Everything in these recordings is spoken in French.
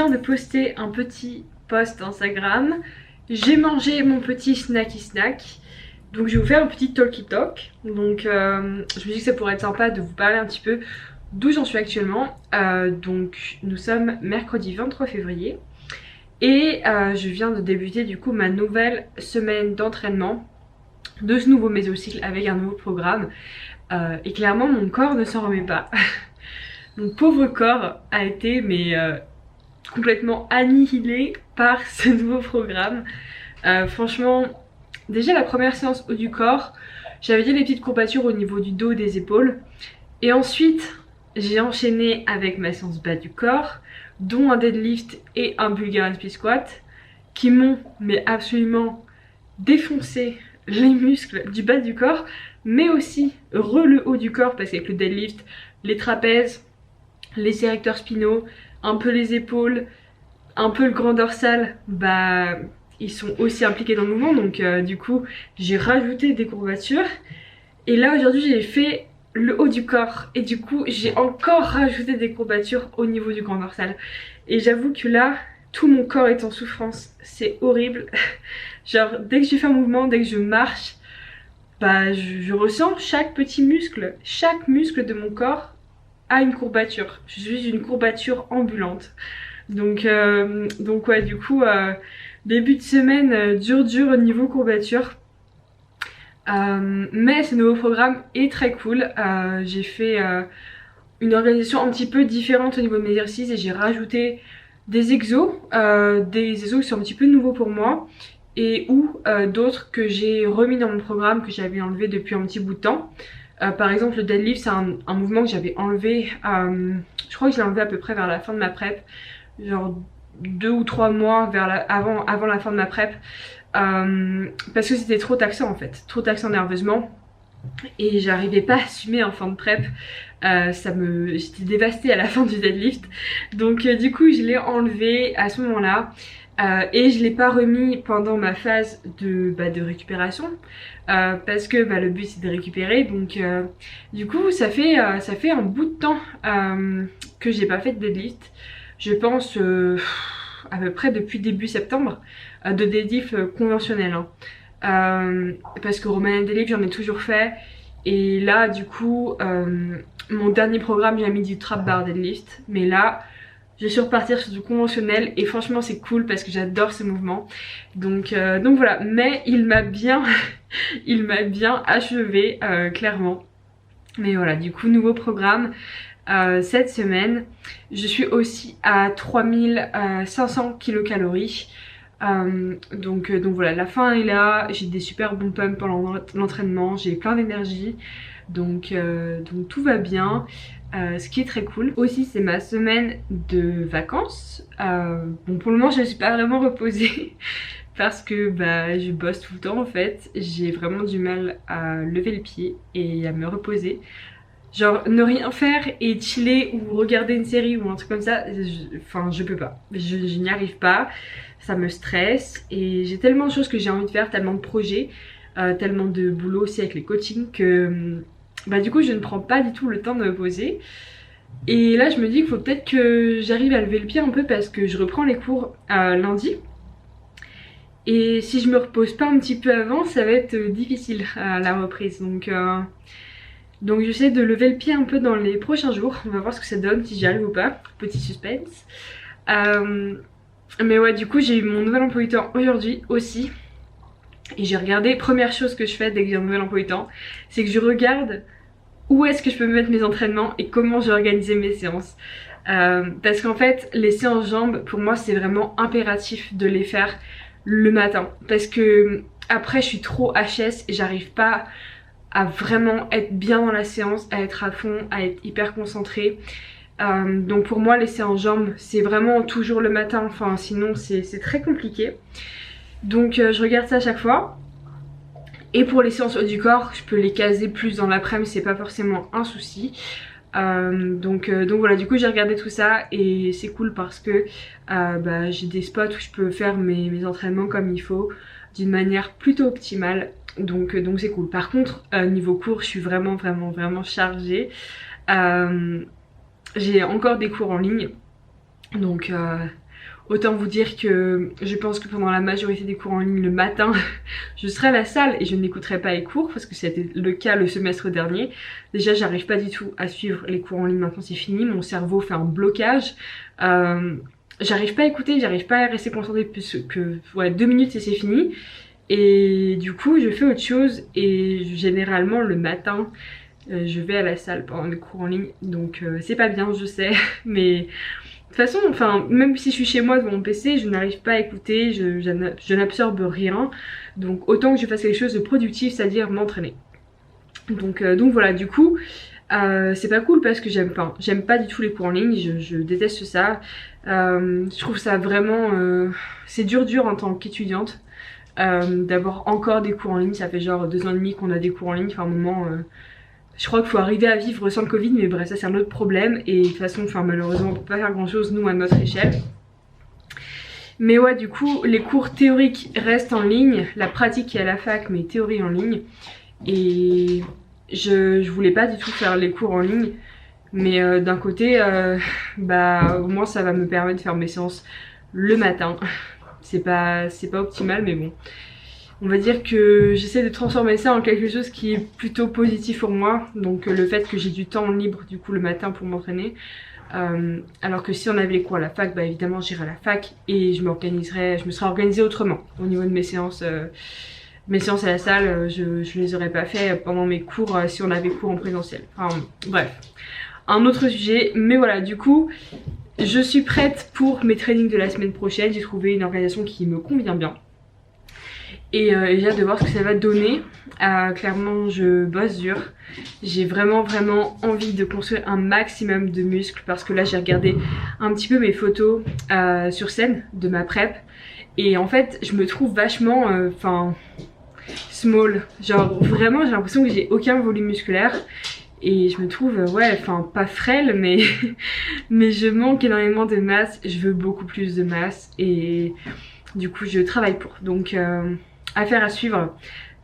viens de poster un petit post Instagram. J'ai mangé mon petit snacky snack. Donc je vais vous faire un petit talky talk. Donc je me dis que ça pourrait être sympa de vous parler un petit peu d'où j'en suis actuellement. Donc nous sommes mercredi 23 février. Et je viens de débuter du coup ma nouvelle semaine d'entraînement de ce nouveau mésocycle avec un nouveau programme. Et clairement mon corps ne s'en remet pas. Mon pauvre corps a été complètement annihilé par ce nouveau programme. Franchement, déjà la première séance haut du corps, j'avais dit des petites courbatures au niveau du dos, des épaules. Et ensuite, j'ai enchaîné avec ma séance bas du corps, dont un deadlift et un Bulgarian split squat, qui m'ont absolument défoncé les muscles du bas du corps, mais aussi le haut du corps, parce qu'avec le deadlift, les trapèzes, les serrecteurs spinaux, un peu les épaules, un peu le grand dorsal, ils sont aussi impliqués dans le mouvement. Donc du coup j'ai rajouté des courbatures. Et là aujourd'hui j'ai fait le haut du corps et du coup j'ai encore rajouté des courbatures au niveau du grand dorsal. Et j'avoue que là tout mon corps est en souffrance, c'est horrible. Genre dès que je fais un mouvement, dès que je marche, je ressens chaque petit muscle, chaque muscle de mon corps a une courbature. Je suis une courbature ambulante. Donc ouais, du coup début de semaine dur au niveau courbature. Mais ce nouveau programme est très cool. J'ai fait une organisation un petit peu différente au niveau de mes exercices et j'ai rajouté des exos qui sont un petit peu nouveaux pour moi et d'autres que j'ai remis dans mon programme que j'avais enlevé depuis un petit bout de temps. Par exemple le deadlift c'est un mouvement que j'avais enlevé, je crois que je l'ai enlevé à peu près vers la fin de ma prep, genre 2 ou 3 mois avant la fin de ma prep, parce que c'était trop taxant en fait, trop taxant nerveusement et j'arrivais pas à assumer en fin de prep. J'étais dévastée à la fin du deadlift, donc du coup je l'ai enlevé à ce moment là. Et je l'ai pas remis pendant ma phase de récupération, parce que le but c'est de récupérer. Donc du coup ça fait un bout de temps que j'ai pas fait de deadlift. Je pense à peu près depuis début septembre, de deadlift conventionnel, hein. Parce que Romanian deadlift j'en ai toujours fait. Et là du coup mon dernier programme j'ai mis du trap bar deadlift, mais là je suis repartir sur du conventionnel et franchement c'est cool parce que j'adore ce mouvement. Donc voilà, mais il m'a bien achevé clairement. Mais voilà, du coup nouveau programme cette semaine. Je suis aussi à 3500 kilocalories. Donc voilà, la fin est là, j'ai des super bons pumps pendant l'entraînement, j'ai plein d'énergie. Donc tout va bien. Ce qui est très cool. Aussi c'est ma semaine de vacances. Bon pour le moment je ne suis pas vraiment reposée parce que je bosse tout le temps en fait. J'ai vraiment du mal à lever le pied et à me reposer. Genre ne rien faire et chiller ou regarder une série ou un truc comme ça, je peux pas. Je n'y arrive pas, ça me stresse et j'ai tellement de choses que j'ai envie de faire, tellement de projets, tellement de boulot aussi avec les coachings que du coup je ne prends pas du tout le temps de me poser. Et là je me dis qu'il faut peut-être que j'arrive à lever le pied un peu parce que je reprends les cours lundi. Et si je me repose pas un petit peu avant, ça va être difficile à la reprise. Donc j'essaie de lever le pied un peu dans les prochains jours. On va voir ce que ça donne, si j'y arrive ou pas. Petit suspense. Mais ouais, du coup j'ai eu mon nouvel emploi du temps aujourd'hui aussi. Et j'ai regardé, première chose que je fais dès que j'ai un nouvel emploi du temps, c'est que je regarde où est-ce que je peux mettre mes entraînements et comment j'ai organisé mes séances. Parce qu'en fait les séances jambes pour moi c'est vraiment impératif de les faire le matin. Parce que après je suis trop HS et j'arrive pas à vraiment être bien dans la séance, à être à fond, à être hyper concentrée. Donc pour moi les séances jambes c'est vraiment toujours le matin, enfin sinon c'est très compliqué. Donc je regarde ça à chaque fois. Et pour les séances haut du corps, je peux les caser plus dans l'après-midi, c'est pas forcément un souci. Donc voilà, du coup j'ai regardé tout ça et c'est cool parce que j'ai des spots où je peux faire mes entraînements comme il faut, d'une manière plutôt optimale. Donc c'est cool. Par contre niveau cours je suis vraiment chargée. J'ai encore des cours en ligne. Donc Autant vous dire que je pense que pendant la majorité des cours en ligne le matin, je serai à la salle et je n'écouterai pas les cours parce que c'était le cas le semestre dernier. Déjà, j'arrive pas du tout à suivre les cours en ligne, maintenant c'est fini, mon cerveau fait un blocage. J'arrive pas à écouter, j'arrive pas à rester concentrée plus que 2 minutes et c'est fini. Et du coup, je fais autre chose et généralement le matin, je vais à la salle pendant les cours en ligne. Donc c'est pas bien, je sais, mais... De toute façon, enfin, même si je suis chez moi devant mon PC, je n'arrive pas à écouter, je n'absorbe rien. Donc autant que je fasse quelque chose de productif, c'est-à-dire m'entraîner. Donc voilà, du coup, c'est pas cool parce que j'aime pas du tout les cours en ligne, je déteste ça. Je trouve ça vraiment... c'est dur en tant qu'étudiante d'avoir encore des cours en ligne. Ça fait genre 2 ans et demi qu'on a des cours en ligne, enfin à un moment... je crois qu'il faut arriver à vivre sans le Covid, mais bref, ça c'est un autre problème. Et de toute façon, enfin, malheureusement, on peut pas faire grand chose, nous, à notre échelle. Mais ouais, du coup, les cours théoriques restent en ligne. La pratique est à la fac, mais théorie en ligne. Et je voulais pas du tout faire les cours en ligne. Mais d'un côté, bah, au moins, ça va me permettre de faire mes séances le matin. C'est pas optimal, mais bon. On va dire que j'essaie de transformer ça en quelque chose qui est plutôt positif pour moi. Donc le fait que j'ai du temps libre du coup le matin pour m'entraîner. Alors que si on avait les cours à la fac, bah évidemment j'irais à la fac et je me serais organisée autrement. Au niveau de mes séances à la salle, je les aurais pas fait pendant mes cours si on avait cours en présentiel. Enfin bref, un autre sujet. Mais voilà, du coup je suis prête pour mes trainings de la semaine prochaine. J'ai trouvé une organisation qui me convient bien. Et j'ai hâte de voir ce que ça va donner. Clairement je bosse dur. J'ai vraiment envie de construire un maximum de muscles. Parce que là j'ai regardé un petit peu mes photos sur scène de ma prep. Et en fait je me trouve vachement small. Genre vraiment j'ai l'impression que j'ai aucun volume musculaire. Et je me trouve pas frêle mais, mais je manque énormément de masse. Je veux beaucoup plus de masse. Et du coup je travaille pour. Donc affaire à suivre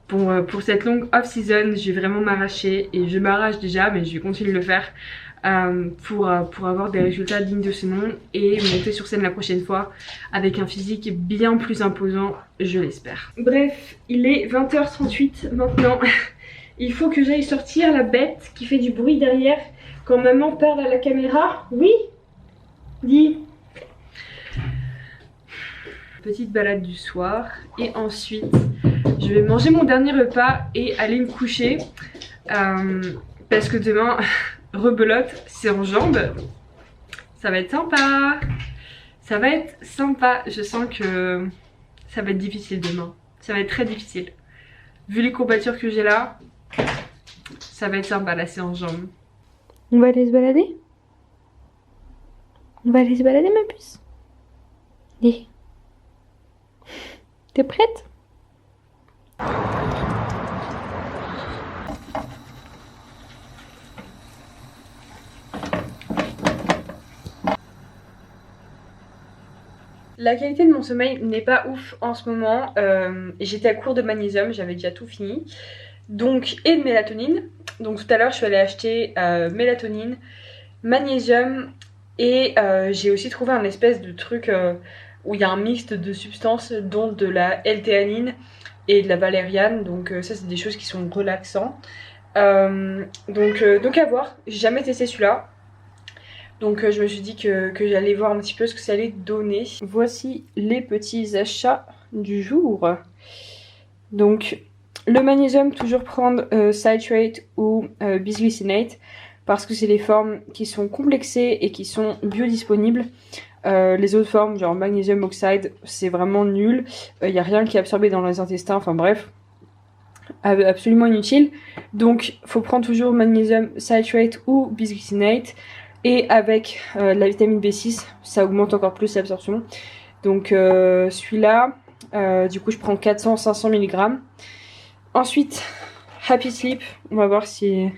pour cette longue off-season. Je vais vraiment m'arracher et je m'arrache déjà, mais je vais continuer de le faire pour avoir des résultats dignes de ce nom et monter sur scène la prochaine fois avec un physique bien plus imposant, je l'espère. Bref, il est 20h38 maintenant. Il faut que j'aille sortir la bête qui fait du bruit derrière quand maman parle à la caméra. Oui, dis. Petite balade du soir et ensuite je vais manger mon dernier repas et aller me coucher parce que demain rebelote, c'est en jambes. Ça va être sympa, ça va être sympa. Je sens que ça va être difficile demain, ça va être très difficile vu les courbatures que j'ai là. Ça va être sympa la séance jambes. On va aller se balader? On va aller se balader ma puce? Allez. T'es prête? La qualité de mon sommeil n'est pas ouf en ce moment. J'étais à court de magnésium, j'avais déjà tout fini. Donc, et de mélatonine. Donc tout à l'heure je suis allée acheter mélatonine, magnésium et j'ai aussi trouvé un espèce de truc où il y a un mixte de substances dont de la L-théanine et de la valériane. Donc ça c'est des choses qui sont relaxantes. Donc à voir, j'ai jamais testé celui-là. Donc je me suis dit que j'allais voir un petit peu ce que ça allait donner. Voici les petits achats du jour. Donc le magnésium, toujours prendre citrate ou bisglycinate parce que c'est des formes qui sont complexées et qui sont biodisponibles. Les autres formes, genre magnésium oxide, c'est vraiment nul. Il n'y a rien qui est absorbé dans les intestins, enfin bref, absolument inutile. Donc, faut prendre toujours magnésium citrate ou bisglycinate. Et avec la vitamine B6, ça augmente encore plus l'absorption. Donc, celui-là, du coup, je prends 400-500 mg. Ensuite, Happy Sleep, on va voir si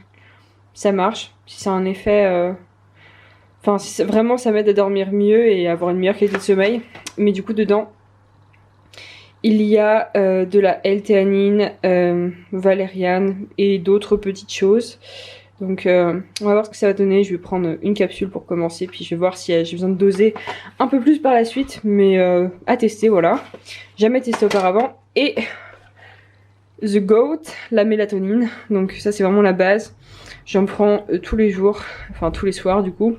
ça marche, si ça a un effet... Enfin, si vraiment ça m'aide à dormir mieux et à avoir une meilleure qualité de sommeil. Mais du coup, dedans, il y a de la L-théanine, valériane et d'autres petites choses. Donc on va voir ce que ça va donner. Je vais prendre une capsule pour commencer, puis je vais voir si j'ai besoin de doser un peu plus par la suite, mais à tester, voilà. Jamais testé auparavant. Et The Goat, la mélatonine, donc ça c'est vraiment la base. J'en prends tous les jours, enfin tous les soirs du coup.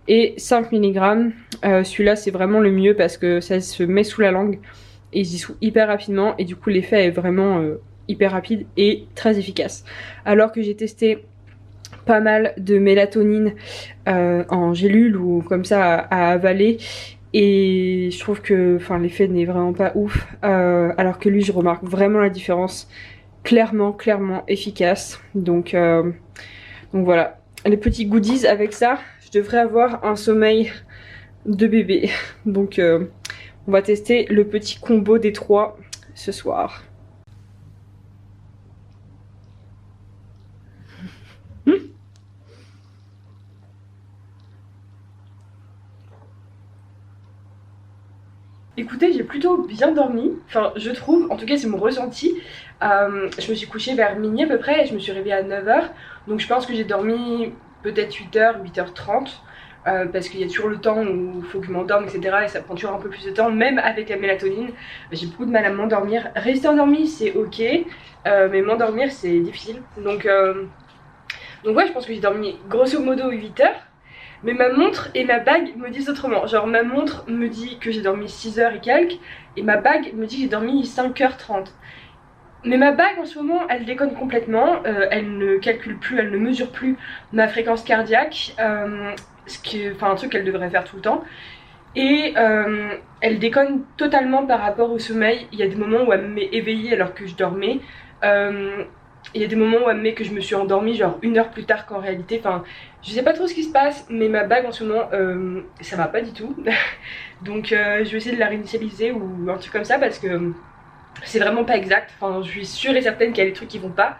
Et 5 mg, celui-là c'est vraiment le mieux parce que ça se met sous la langue et il se dissout hyper rapidement. Et du coup l'effet est vraiment hyper rapide et très efficace. Alors que j'ai testé pas mal de mélatonine en gélule ou comme ça à avaler. Et je trouve que l'effet n'est vraiment pas ouf. Alors que lui je remarque vraiment la différence. Clairement efficace. Donc voilà, les petits goodies avec ça, je devrais avoir un sommeil de bébé. Donc on va tester le petit combo des 3 ce soir. Écoutez, j'ai plutôt bien dormi, enfin je trouve, en tout cas c'est mon ressenti. Je me suis couchée vers minuit à peu près et je me suis réveillée à 9 h. Donc je pense que j'ai dormi peut-être 8 h, 8 h 30. Parce qu'il y a toujours le temps où il faut que je m'endorme, etc. Et ça prend toujours un peu plus de temps, même avec la mélatonine. J'ai beaucoup de mal à m'endormir. Rester endormi c'est ok, mais m'endormir c'est difficile. Donc ouais, je pense que j'ai dormi grosso modo 8 h. Mais ma montre et ma bague me disent autrement. Genre ma montre me dit que j'ai dormi 6 h et quelques. Et ma bague me dit que j'ai dormi 5 h 30. Mais ma bague en ce moment elle déconne complètement. Elle ne calcule plus, elle ne mesure plus ma fréquence cardiaque. Un truc qu'elle devrait faire tout le temps. Et elle déconne totalement par rapport au sommeil. Il y a des moments où elle me met éveillée alors que je dormais. Il y a des moments où elle me met que je me suis endormie genre 1 heure plus tard qu'en réalité. Enfin, je sais pas trop ce qui se passe, mais ma bague en ce moment, ça va pas du tout. Donc je vais essayer de la réinitialiser ou un truc comme ça parce que c'est vraiment pas exact. Enfin, je suis sûre et certaine qu'il y a des trucs qui vont pas.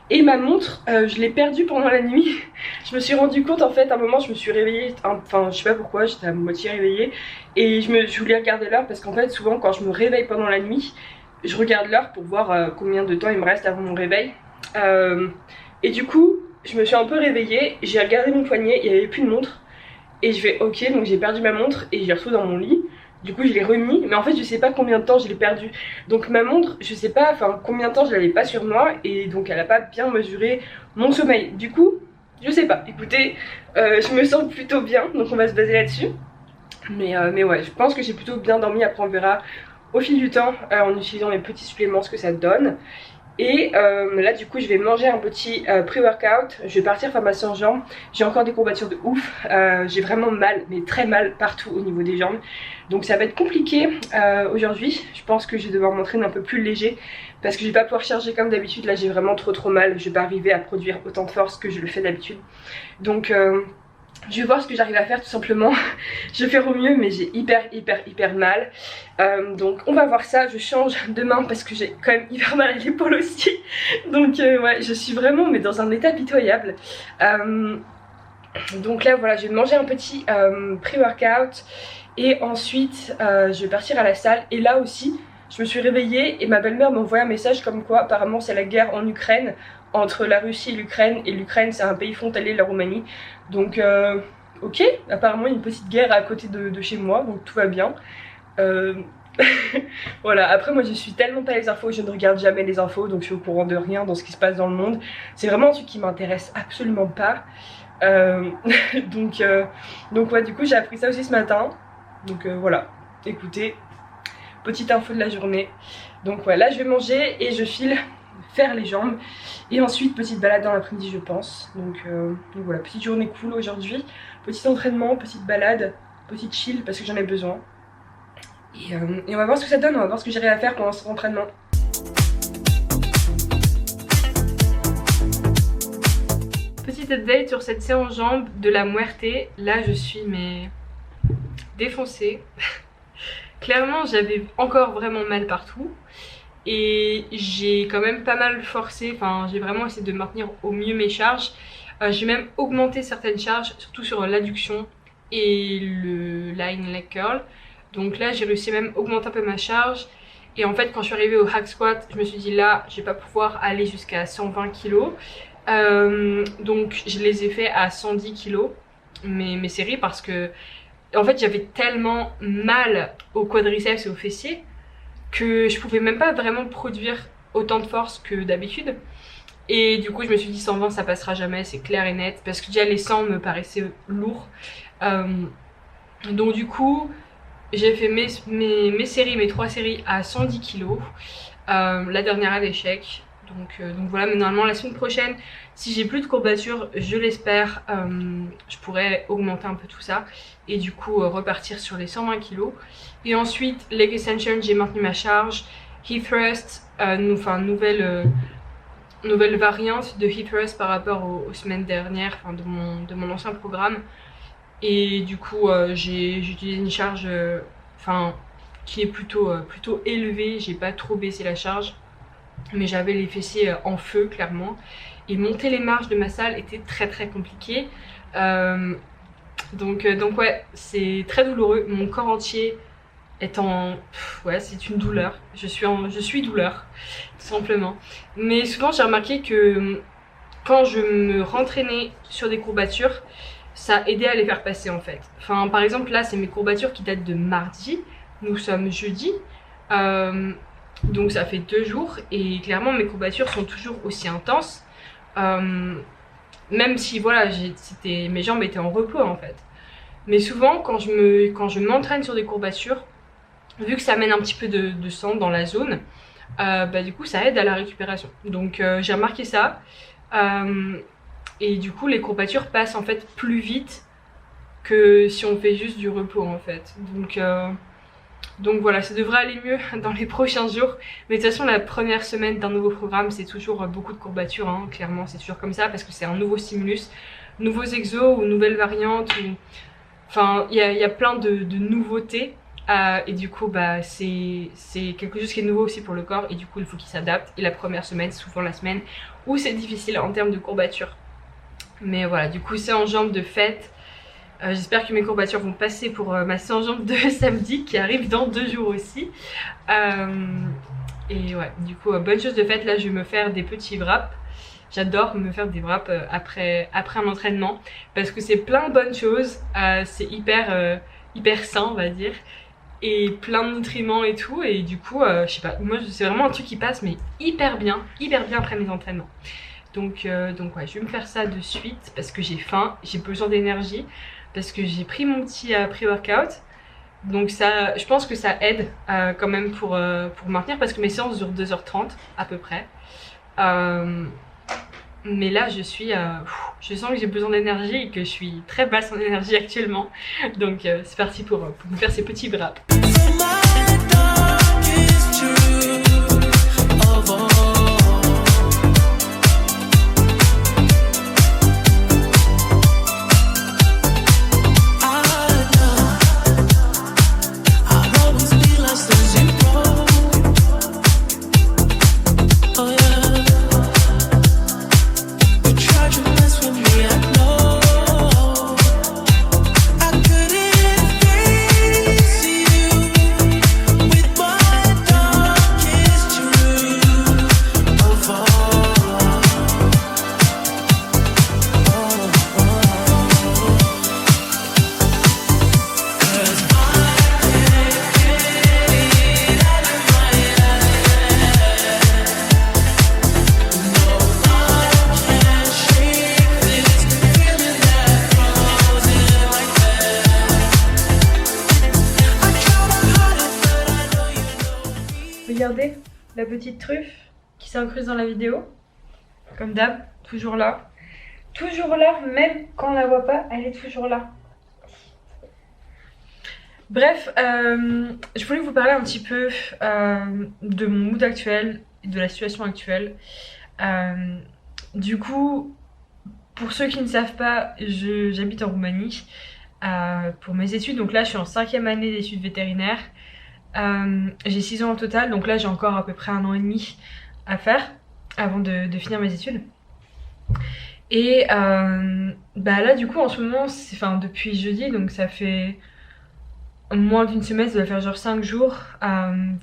Et ma montre, je l'ai perdue pendant la nuit. Je me suis rendu compte en fait, à un moment je me suis réveillée, enfin je sais pas pourquoi, j'étais à moitié réveillée. Et je voulais regarder l'heure parce qu'en fait souvent quand je me réveille pendant la nuit, je regarde l'heure pour voir combien de temps il me reste avant mon réveil. Et du coup, je me suis un peu réveillée, j'ai regardé mon poignet, il n'y avait plus de montre. Et je fais ok, donc j'ai perdu ma montre et je l'ai retrouvée dans mon lit. Du coup je l'ai remis, mais en fait je sais pas combien de temps je l'ai perdu. Donc ma montre, je sais pas combien de temps je l'avais pas sur moi. Et donc elle a pas bien mesuré mon sommeil. Du coup, je sais pas, écoutez, je me sens plutôt bien, donc on va se baser là-dessus. Mais ouais, je pense que j'ai plutôt bien dormi, après on verra au fil du temps en utilisant mes petits suppléments ce que ça donne. Et là du coup je vais manger un petit pré-workout. Je vais partir faire ma séance en jambes. J'ai encore des courbatures de ouf. J'ai vraiment mal, mais très mal partout au niveau des jambes. Donc ça va être compliqué aujourd'hui. Je pense que je vais devoir m'entraîner un peu plus léger parce que je vais pas pouvoir charger comme d'habitude. Là j'ai vraiment trop mal. Je vais pas arriver à produire autant de force que je le fais d'habitude. Donc je vais voir ce que j'arrive à faire tout simplement. Je vais faire au mieux mais j'ai hyper mal. Donc on va voir ça. Je change demain parce que j'ai quand même hyper mal à l'épaule aussi. Donc ouais, je suis vraiment mais dans un état pitoyable. Donc là voilà, je vais manger un petit pré-workout. Et ensuite je vais partir à la salle. Et là aussi je me suis réveillée et ma belle-mère m'a envoyé un message comme quoi apparemment c'est la guerre en Ukraine, entre la Russie et l'Ukraine c'est un pays frontalier, la Roumanie. Donc ok, apparemment il y a une petite guerre à côté de chez moi, donc tout va bien. Voilà, après moi je suis tellement pas les infos, je ne regarde jamais les infos, donc je suis au courant de rien dans ce qui se passe dans le monde. C'est vraiment un truc qui m'intéresse absolument pas. Donc ouais, du coup j'ai appris ça aussi ce matin. Donc voilà, écoutez, petite info de la journée. Donc ouais, là je vais manger et je file faire les jambes. Et ensuite petite balade dans l'après-midi je pense. Donc voilà, petite journée cool aujourd'hui. Petit entraînement, petite balade, petite chill parce que j'en ai besoin. Et on va voir ce que ça donne, on va voir ce que j'arrive à faire pendant cet entraînement. Petite update sur cette séance jambes de la Muerte. Là je suis mais défoncée. Clairement j'avais encore vraiment mal partout. Et j'ai quand même pas mal forcé, enfin j'ai vraiment essayé de maintenir au mieux mes charges. J'ai même augmenté certaines charges, surtout sur l'adduction et le line leg curl. Donc là j'ai réussi même à augmenter un peu ma charge. Et en fait quand je suis arrivée au hack squat, je me suis dit là je vais pas pouvoir aller jusqu'à 120 kg. Donc je les ai fait à 110 kilos, mes séries, parce que en fait j'avais tellement mal au quadriceps et aux fessiers que je pouvais même pas vraiment produire autant de force que d'habitude. Et du coup je me suis dit 120 ça passera jamais, c'est clair et net, parce que déjà les 100 me paraissaient lourds. Donc du coup j'ai fait mes séries, mes 3 séries à 110 kilos, la dernière à l'échec. Donc voilà, mais normalement la semaine prochaine, si j'ai plus de courbatures, je l'espère, je pourrais augmenter un peu tout ça et du coup repartir sur les 120 kilos. Et ensuite leg extension, j'ai maintenu ma charge. Hip thrust, nouvelle variante de hip thrust par rapport aux semaines dernières, enfin de mon ancien programme. Et du coup j'ai utilisé une charge qui est plutôt élevée, j'ai pas trop baissé la charge. Mais j'avais les fessiers en feu clairement, et monter les marches de ma salle était très compliqué. Donc ouais, c'est très douloureux, mon corps entier est en... ouais, c'est une douleur, je suis douleur tout simplement. Mais souvent j'ai remarqué que quand je me rentraînais sur des courbatures, ça aidait à les faire passer en fait. Enfin par exemple là c'est mes courbatures qui datent de mardi, nous sommes jeudi. Donc ça fait 2 jours et clairement mes courbatures sont toujours aussi intenses, même si voilà mes jambes étaient en repos en fait. Mais souvent quand je m'entraîne sur des courbatures, vu que ça mène un petit peu de sang dans la zone, du coup ça aide à la récupération. Donc j'ai remarqué ça, et du coup les courbatures passent en fait plus vite que si on fait juste du repos en fait. Donc voilà, ça devrait aller mieux dans les prochains jours. Mais de toute façon la première semaine d'un nouveau programme c'est toujours beaucoup de courbatures, hein. Clairement c'est toujours comme ça parce que c'est un nouveau stimulus, nouveaux exos ou nouvelles variantes, enfin il y a plein de nouveautés, et du coup c'est quelque chose qui est nouveau aussi pour le corps et du coup il faut qu'il s'adapte. Et la première semaine c'est souvent la semaine où c'est difficile en termes de courbatures. Mais voilà, du coup c'est en jambes de fête. J'espère que mes courbatures vont passer pour ma séance jambes de samedi qui arrive dans 2 jours aussi. Et ouais, du coup bonne chose de faite, là je vais me faire des petits wraps. J'adore me faire des wraps après un entraînement parce que c'est plein de bonnes choses, c'est hyper sain on va dire, et plein de nutriments et tout. Et du coup je sais pas, moi c'est vraiment un truc qui passe mais hyper bien après mes entraînements. Donc ouais, je vais me faire ça de suite parce que j'ai faim, j'ai besoin d'énergie, parce que j'ai pris mon petit pré-workout. Donc ça, je pense que ça aide quand même pour maintenir, parce que mes séances durent 2h30 à peu près. Mais là je sens que j'ai besoin d'énergie et que je suis très basse en énergie actuellement. Donc c'est parti pour me faire ces petits wraps. Regardez la petite truffe qui s'incruste dans la vidéo. Comme d'hab, toujours là. Toujours là, même quand on la voit pas, elle est toujours là. Bref, je voulais vous parler un petit peu de mon mood actuel, de la situation actuelle. Du coup, pour ceux qui ne savent pas, j'habite en Roumanie pour mes études. Donc là, je suis en 5e année d'études vétérinaires. J'ai 6 ans au total, donc là j'ai encore à peu près 1 an et demi à faire avant de finir mes études. Et là du coup en ce moment, depuis jeudi, donc ça fait moins d'1 semaine, ça doit faire genre 5 jours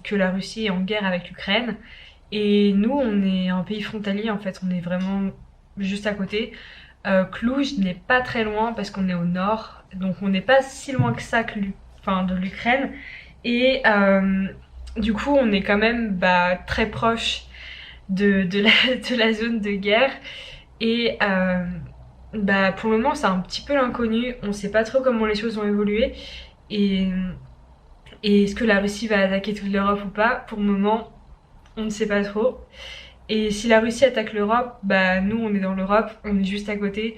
que la Russie est en guerre avec l'Ukraine. Et nous on est un pays frontalier en fait, on est vraiment juste à côté. Cluj n'est pas très loin parce qu'on est au nord, donc on n'est pas si loin que ça de l'Ukraine. Et du coup, on est quand même très proche de la zone de guerre. Et pour le moment, c'est un petit peu l'inconnu. On sait pas trop comment les choses vont évoluer. Et, et est-ce que la Russie va attaquer toute l'Europe ou pas? Pour le moment, on ne sait pas trop. Et si la Russie attaque l'Europe, nous on est dans l'Europe, on est juste à côté.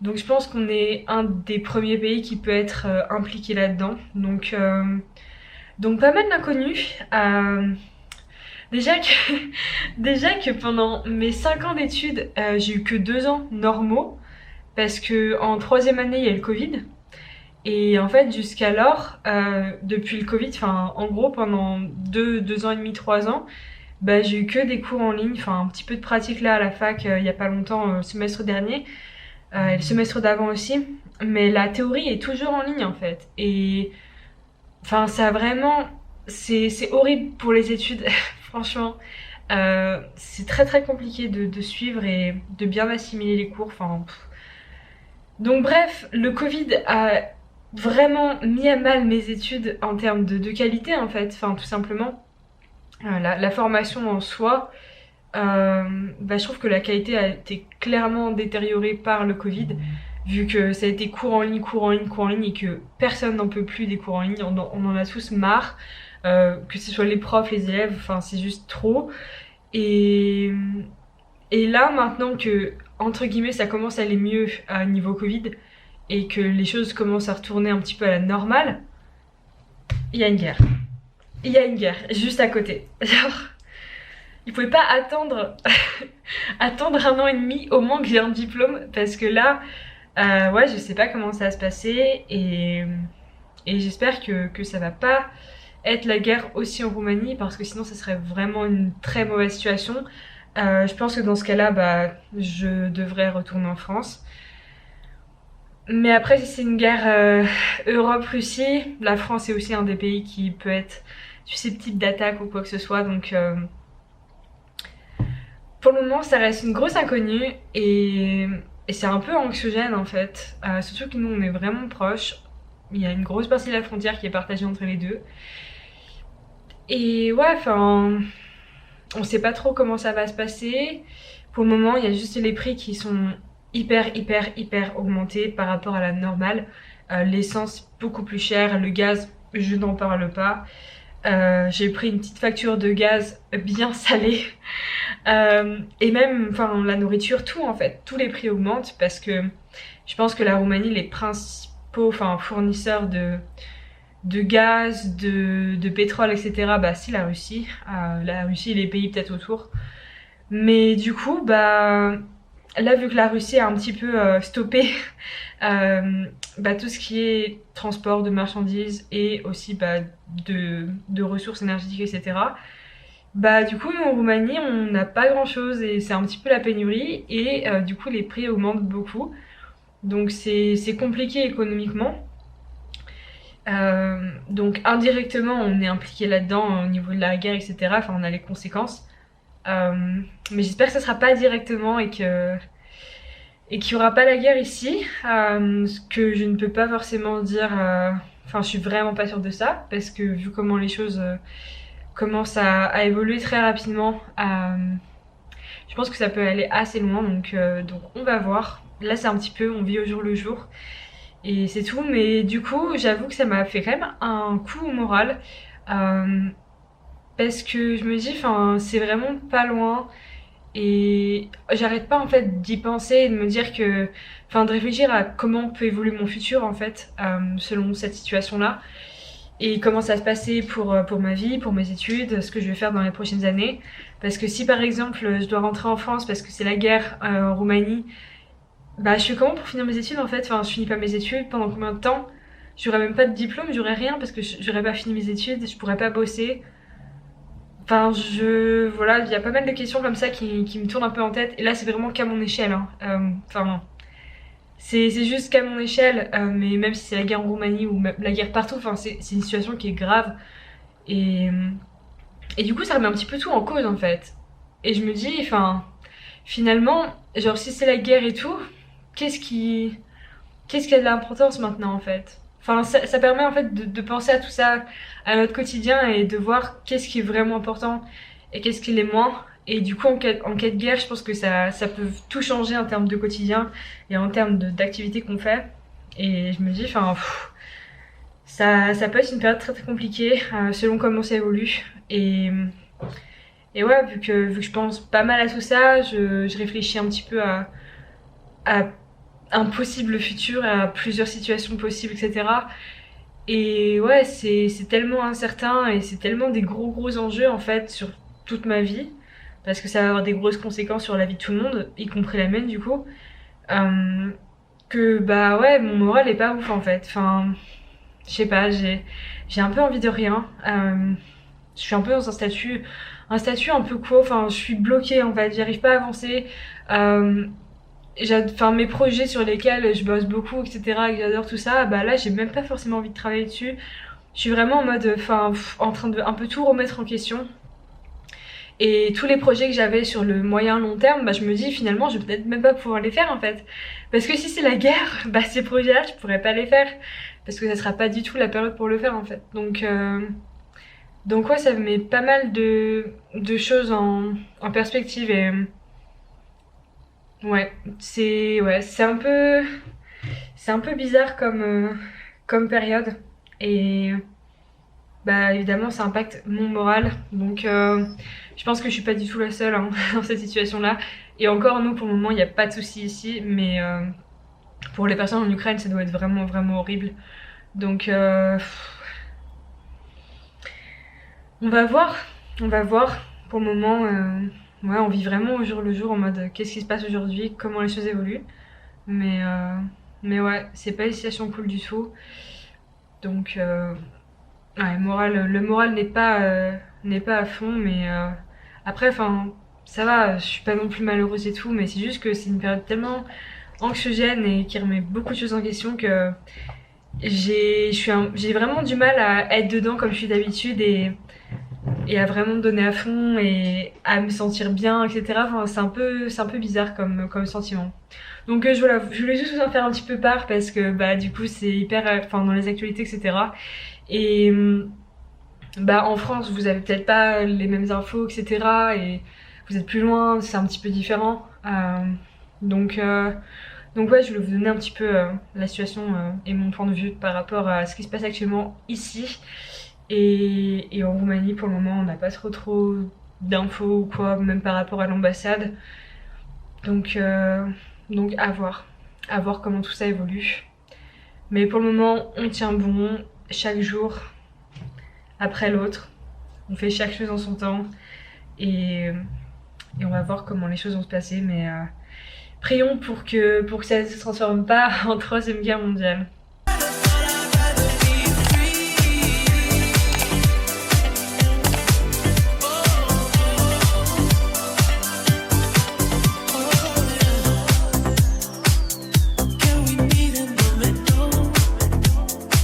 Donc je pense qu'on est un des premiers pays qui peut être impliqué là-dedans. Donc pas mal d'inconnus. Déjà que, déjà que pendant mes 5 ans d'études, j'ai eu que 2 ans normaux. Parce que en 3e année, il y a eu le Covid. Et en fait, jusqu'alors, depuis le Covid, en gros, pendant 2 ans et demi, 3 ans, j'ai eu que des cours en ligne, un petit peu de pratique là à la fac il y a pas longtemps, le semestre dernier, et le semestre d'avant aussi. Mais la théorie est toujours en ligne en fait. Et ça vraiment, c'est horrible pour les études, franchement. C'est très très compliqué de suivre et de bien assimiler les cours. Donc bref, le Covid a vraiment mis à mal mes études en termes de qualité en fait, tout simplement. La formation en soi, je trouve que la qualité a été clairement détériorée par le Covid, vu que ça a été cours en ligne, cours en ligne, cours en ligne, et que personne n'en peut plus des cours en ligne, on en a tous marre, que ce soit les profs, les élèves, c'est juste trop. Et, et là, maintenant que, entre guillemets, ça commence à aller mieux à niveau Covid, et que les choses commencent à retourner un petit peu à la normale, il y a une guerre. Il y a une guerre, juste à côté. Genre, il pouvait pas attendre, attendre 1 an et demi au moins que j'ai un diplôme, parce que là, ouais, je sais pas comment ça va se passer, et j'espère que ça va pas être la guerre aussi en Roumanie, parce que sinon ça serait vraiment une très mauvaise situation. Je pense que dans ce cas-là, je devrais retourner en France. Mais après, si c'est une guerre Europe-Russie, la France est aussi un des pays qui peut être susceptible d'attaque ou quoi que ce soit, donc pour le moment ça reste une grosse inconnue, et c'est un peu anxiogène en fait, surtout que nous on est vraiment proches, il y a une grosse partie de la frontière qui est partagée entre les deux, et ouais, on sait pas trop comment ça va se passer. Pour le moment, il y a juste les prix qui sont hyper augmentés par rapport à la normale. L'essence beaucoup plus chère, le gaz, je n'en parle pas. J'ai pris une petite facture de gaz bien salée. Et même, la nourriture, tout en fait, tous les prix augmentent, parce que je pense que la Roumanie, les principaux fournisseurs de gaz, de pétrole, etc., c'est la Russie. La Russie et les pays peut-être autour. Mais du coup, là, vu que la Russie a un petit peu stoppé tout ce qui est transport de marchandises et aussi de ressources énergétiques, etc., du coup, nous, en Roumanie, on n'a pas grand-chose, et c'est un petit peu la pénurie, et du coup, les prix augmentent beaucoup. Donc c'est compliqué économiquement. Donc indirectement, on est impliqué là-dedans au niveau de la guerre, etc. On a les conséquences. Mais j'espère que ça sera pas directement, et qu'il y aura pas la guerre ici. Ce que je ne peux pas forcément dire. Je suis vraiment pas sûre de ça, parce que vu comment les choses commencent à évoluer très rapidement, je pense que ça peut aller assez loin. Donc on va voir. Là, c'est un petit peu, on vit au jour le jour. Et c'est tout, mais du coup, j'avoue que ça m'a fait quand même un coup au moral. Parce que je me dis, c'est vraiment pas loin. Et j'arrête pas en fait d'y penser et de me dire que. De réfléchir à comment peut évoluer mon futur en fait, selon cette situation-là. Et comment ça va se passer pour ma vie, pour mes études, ce que je vais faire dans les prochaines années. Parce que si par exemple je dois rentrer en France parce que c'est la guerre en Roumanie, je fais comment pour finir mes études en fait? Je finis pas mes études, pendant combien de temps? J'aurais même pas de diplôme, j'aurais rien parce que j'aurais pas fini mes études, je pourrais pas bosser. Voilà, il y a pas mal de questions comme ça qui me tournent un peu en tête. Et là, c'est vraiment qu'à mon échelle. C'est juste qu'à mon échelle, mais même si c'est la guerre en Roumanie ou même la guerre partout, c'est une situation qui est grave. Et du coup, ça remet un petit peu tout en cause en fait. Et je me dis, finalement, genre si c'est la guerre et tout, qu'est-ce qui, qu'est-ce qui a de l'importance maintenant en fait? Enfin, ça permet en fait de penser à tout ça, à notre quotidien et de voir qu'est-ce qui est vraiment important et qu'est-ce qui l'est moins. Et du coup, en cas de guerre, je pense que ça peut tout changer en termes de quotidien et en termes d'activités qu'on fait. Et je me dis, enfin, ça peut être une période très très compliquée selon comment ça évolue. Et ouais, vu que je pense pas mal à tout ça, je réfléchis un petit peu à un possible futur, à plusieurs situations possibles, etc. Et ouais, c'est tellement incertain et c'est tellement des gros enjeux en fait sur toute ma vie. Parce que ça va avoir des grosses conséquences sur la vie de tout le monde, y compris la mienne du coup. Euh, que bah ouais, mon moral est pas ouf en fait. Enfin, je sais pas, j'ai un peu envie de rien. Je suis un peu dans un statut un peu quo. Enfin, je suis bloquée en fait, j'arrive pas à avancer. Euh, enfin, mes projets sur lesquels je bosse beaucoup, etc., et que j'adore tout ça, bah là, j'ai même pas forcément envie de travailler dessus. Je suis vraiment en mode, enfin, en train de un peu tout remettre en question. Et tous les projets que j'avais sur le moyen long terme, bah je me dis finalement, je vais peut-être même pas pouvoir les faire en fait. Parce que si c'est la guerre, bah ces projets-là, je pourrais pas les faire. Parce que ça sera pas du tout la période pour le faire en fait. Donc ouais, ça me met pas mal de choses en perspective et c'est c'est un peu bizarre comme période et bah évidemment ça impacte mon moral. Donc je pense que je suis pas du tout la seule hein, dans cette situation-là. Et encore nous pour le moment il n'y a pas de souci ici, mais pour les personnes en Ukraine ça doit être vraiment horrible. Donc on va voir, on va voir. Pour le moment, ouais, on vit vraiment au jour le jour en mode qu'est-ce qui se passe aujourd'hui, comment les choses évoluent. Mais, euh, mais ouais, c'est pas une situation cool du tout. Donc, ouais, le moral n'est pas à fond, mais après, enfin, ça va, je suis pas non plus malheureuse et tout, mais c'est juste que c'est une période tellement anxiogène et qui remet beaucoup de choses en question que j'ai vraiment du mal à être dedans comme je suis d'habitude et à vraiment me donner à fond et à me sentir bien, etc. Enfin, c'est un peu bizarre comme sentiment. Donc voilà, je voulais juste vous en faire un petit peu part parce que bah du coup c'est hyper, enfin dans les actualités, etc. Et bah en France vous avez peut-être pas les mêmes infos, etc. Et vous êtes plus loin, c'est un petit peu différent. Donc euh, donc ouais, je voulais vous donner un petit peu la situation et mon point de vue par rapport à ce qui se passe actuellement ici. Et en Roumanie, pour le moment, on n'a pas trop d'infos ou quoi, même par rapport à l'ambassade. Donc, euh, donc à voir comment tout ça évolue. Mais pour le moment, on tient bon, chaque jour après l'autre. On fait chaque chose en son temps et, et on va voir comment les choses vont se passer. Mais prions pour que ça ne se transforme pas en troisième guerre mondiale.